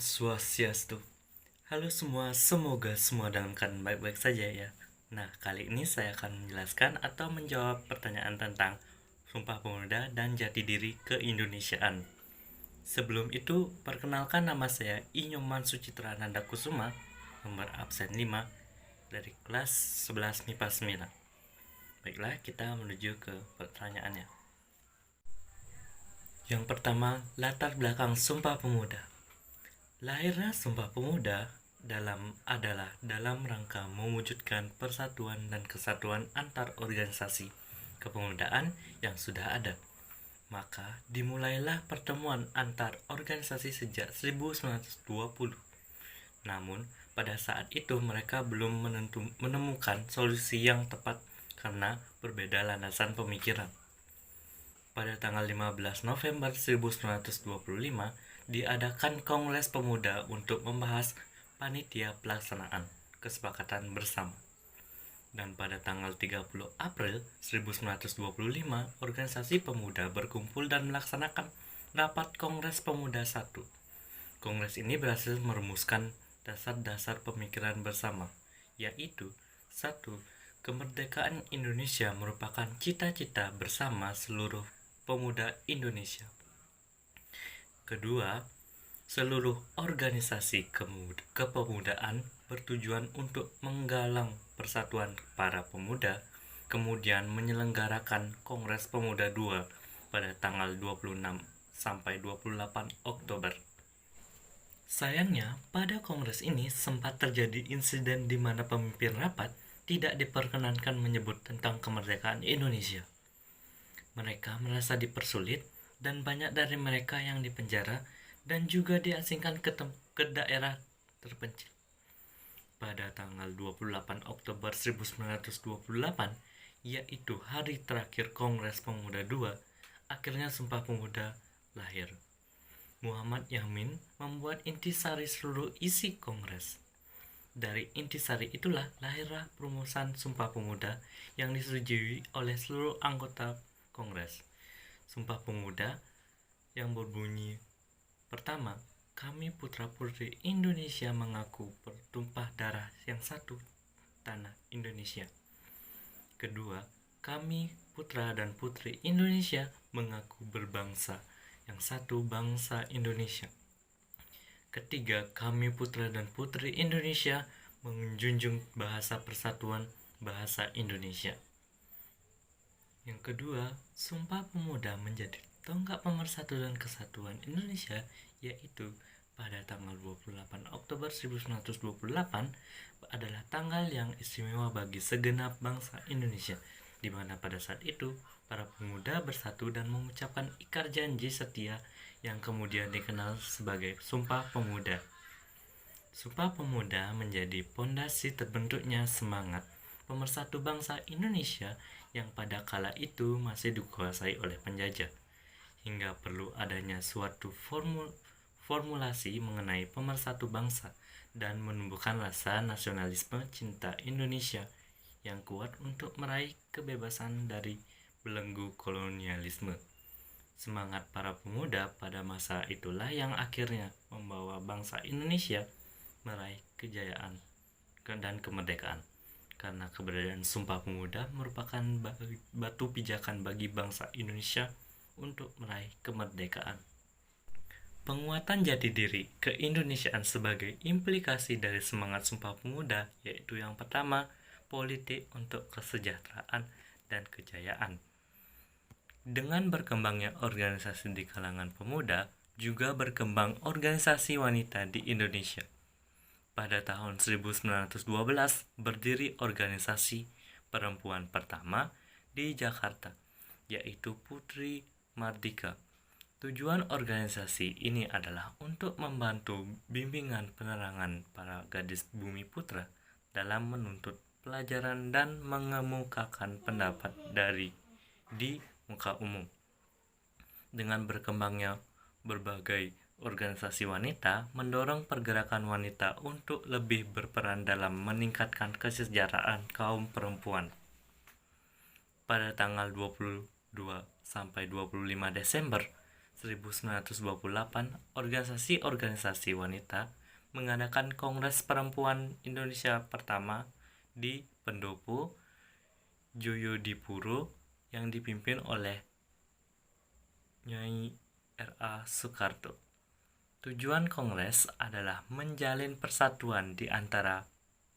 Swastiastu. Halo semua, semoga semua dalam keadaan baik-baik saja ya. Nah, kali ini saya akan menjelaskan atau menjawab pertanyaan tentang Sumpah Pemuda dan Jati Diri Keindonesiaan. Sebelum itu, perkenalkan nama saya Inyoman Sucitra Nanda Kusuma, nomor absen 5 dari kelas 11 MIPA 9. Baiklah, kita menuju ke pertanyaannya. Yang pertama, latar belakang Sumpah Pemuda. Lahirnya Sumpah Pemuda adalah dalam rangka mewujudkan persatuan dan kesatuan antar organisasi kepemudaan yang sudah ada. Maka dimulailah pertemuan antar organisasi sejak 1920. Namun, pada saat itu mereka belum menemukan solusi yang tepat karena berbeda landasan pemikiran. Pada tanggal 15 November 1925 diadakan Kongres Pemuda untuk membahas panitia pelaksanaan kesepakatan bersama. Dan pada tanggal 30 April 1925 organisasi pemuda berkumpul dan melaksanakan rapat Kongres Pemuda 1. Kongres ini berhasil merumuskan dasar-dasar pemikiran bersama, yaitu 1. Kemerdekaan Indonesia merupakan cita-cita bersama seluruh pemuda Indonesia. Kedua, seluruh organisasi kepemudaan bertujuan untuk menggalang persatuan para pemuda, kemudian menyelenggarakan Kongres Pemuda II pada tanggal 26 sampai 28 Oktober. Sayangnya, pada kongres ini sempat terjadi insiden di mana pemimpin rapat tidak diperkenankan menyebut tentang kemerdekaan Indonesia. Mereka merasa dipersulit dan banyak dari mereka yang dipenjara dan juga diasingkan ke daerah terpencil. Pada tanggal 28 Oktober 1928, yaitu hari terakhir Kongres Pemuda II, akhirnya Sumpah Pemuda lahir. Muhammad Yamin membuat intisari seluruh isi Kongres. Dari intisari itulah lahirlah perumusan Sumpah Pemuda yang disetujui oleh seluruh anggota Kongres. Sumpah Pemuda yang berbunyi: pertama, kami putra-putri Indonesia mengaku bertumpah darah yang satu, tanah Indonesia. Kedua, kami putra dan putri Indonesia mengaku berbangsa yang satu, bangsa Indonesia. Ketiga, kami putra dan putri Indonesia menjunjung bahasa persatuan, bahasa Indonesia. Yang kedua, Sumpah Pemuda menjadi tonggak pemersatu dan kesatuan Indonesia, yaitu pada tanggal 28 Oktober 1928 adalah tanggal yang istimewa bagi segenap bangsa Indonesia, di mana pada saat itu para pemuda bersatu dan mengucapkan ikrar janji setia yang kemudian dikenal sebagai Sumpah Pemuda. Sumpah Pemuda menjadi pondasi terbentuknya semangat pemersatu bangsa Indonesia yang pada kala itu masih dikuasai oleh penjajah, hingga perlu adanya suatu formulasi mengenai pemersatu bangsa dan menumbuhkan rasa nasionalisme cinta Indonesia yang kuat untuk meraih kebebasan dari belenggu kolonialisme. Semangat para pemuda pada masa itulah yang akhirnya membawa bangsa Indonesia meraih kejayaan dan kemerdekaan, karena keberadaan Sumpah Pemuda merupakan batu pijakan bagi bangsa Indonesia untuk meraih kemerdekaan. Penguatan jati diri keindonesiaan sebagai implikasi dari semangat Sumpah Pemuda yaitu yang pertama, politik untuk kesejahteraan dan kejayaan. Dengan berkembangnya organisasi di kalangan pemuda, juga berkembang organisasi wanita di Indonesia. Pada tahun 1912 berdiri organisasi perempuan pertama di Jakarta, yaitu Putri Mardika. Tujuan organisasi ini adalah untuk membantu bimbingan penerangan para gadis bumi putra dalam menuntut pelajaran dan mengemukakan pendapat di muka umum. Dengan berkembangnya berbagai organisasi wanita mendorong pergerakan wanita untuk lebih berperan dalam meningkatkan kesejahteraan kaum perempuan. Pada tanggal 22 sampai 25 Desember 1928, organisasi-organisasi wanita mengadakan Kongres Perempuan Indonesia pertama di Pendopo, Joyodipuro yang dipimpin oleh Nyai R.A. Soekarno. Tujuan kongres adalah menjalin persatuan di antara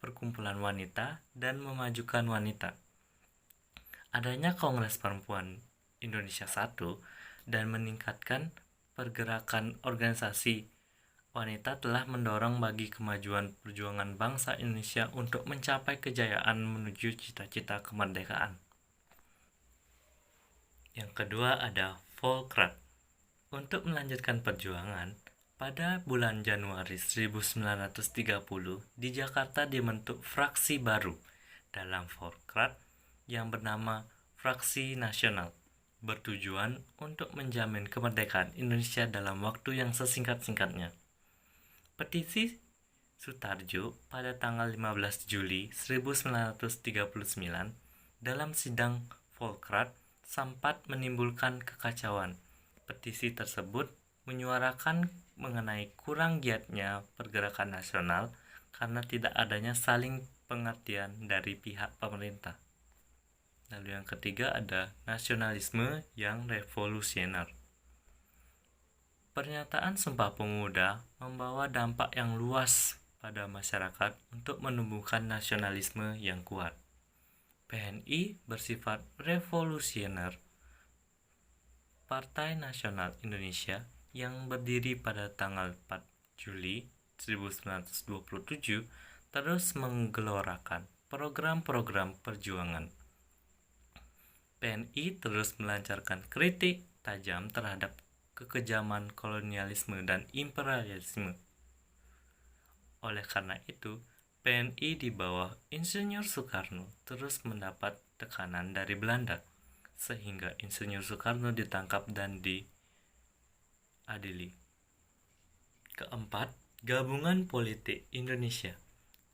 perkumpulan wanita dan memajukan wanita. Adanya Kongres Perempuan Indonesia I dan meningkatkan pergerakan organisasi wanita telah mendorong bagi kemajuan perjuangan bangsa Indonesia untuk mencapai kejayaan menuju cita-cita kemerdekaan. Yang kedua ada Volkrat. Untuk melanjutkan perjuangan, pada bulan Januari 1930 di Jakarta dibentuk fraksi baru dalam Volkrat yang bernama Fraksi Nasional, bertujuan untuk menjamin kemerdekaan Indonesia dalam waktu yang sesingkat-singkatnya. Petisi Sutarjo pada tanggal 15 Juli 1939 dalam sidang Volkrat sempat menimbulkan kekacauan. Petisi tersebut menyuarakan mengenai kurang giatnya pergerakan nasional karena tidak adanya saling pengertian dari pihak pemerintah. Lalu yang ketiga ada nasionalisme yang revolusioner. Pernyataan Sumpah Pemuda membawa dampak yang luas pada masyarakat untuk menumbuhkan nasionalisme yang kuat. PNI bersifat revolusioner. Partai Nasional Indonesia yang berdiri pada tanggal 4 Juli 1927 terus menggelorakan program-program perjuangan. PNI terus melancarkan kritik tajam terhadap kekejaman kolonialisme dan imperialisme. Oleh karena itu, PNI di bawah Insinyur Soekarno terus mendapat tekanan dari Belanda, sehingga Insinyur Soekarno ditangkap dan diadili. Keempat, Gabungan Politik Indonesia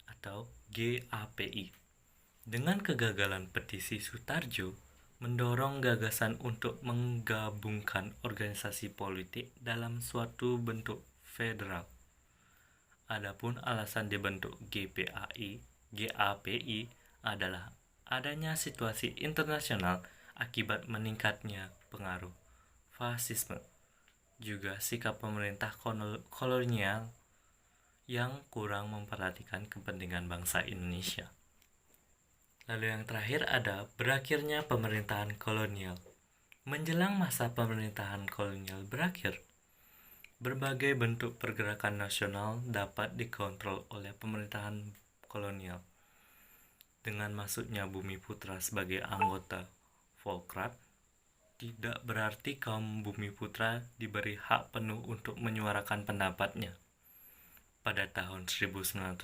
atau GAPI. Dengan kegagalan petisi Sutarjo mendorong gagasan untuk menggabungkan organisasi politik dalam suatu bentuk federal. Adapun alasan dibentuk GAPI adalah adanya situasi internasional akibat meningkatnya pengaruh fasisme, juga sikap pemerintah kolonial yang kurang memperhatikan kepentingan bangsa Indonesia. Lalu yang terakhir ada berakhirnya pemerintahan kolonial. Menjelang masa pemerintahan kolonial berakhir, berbagai bentuk pergerakan nasional dapat dikontrol oleh pemerintahan kolonial. Dengan masuknya Bumiputra sebagai anggota Volkrat, tidak berarti kaum Bumiputra diberi hak penuh untuk menyuarakan pendapatnya. Pada tahun 1930,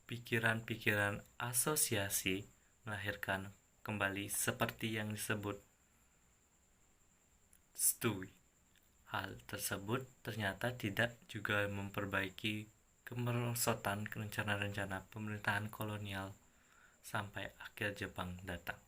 pikiran-pikiran asosiasi melahirkan kembali seperti yang disebut stui. Hal tersebut ternyata tidak juga memperbaiki kemerosotan rencana-rencana pemerintahan kolonial sampai akhir Jepang datang.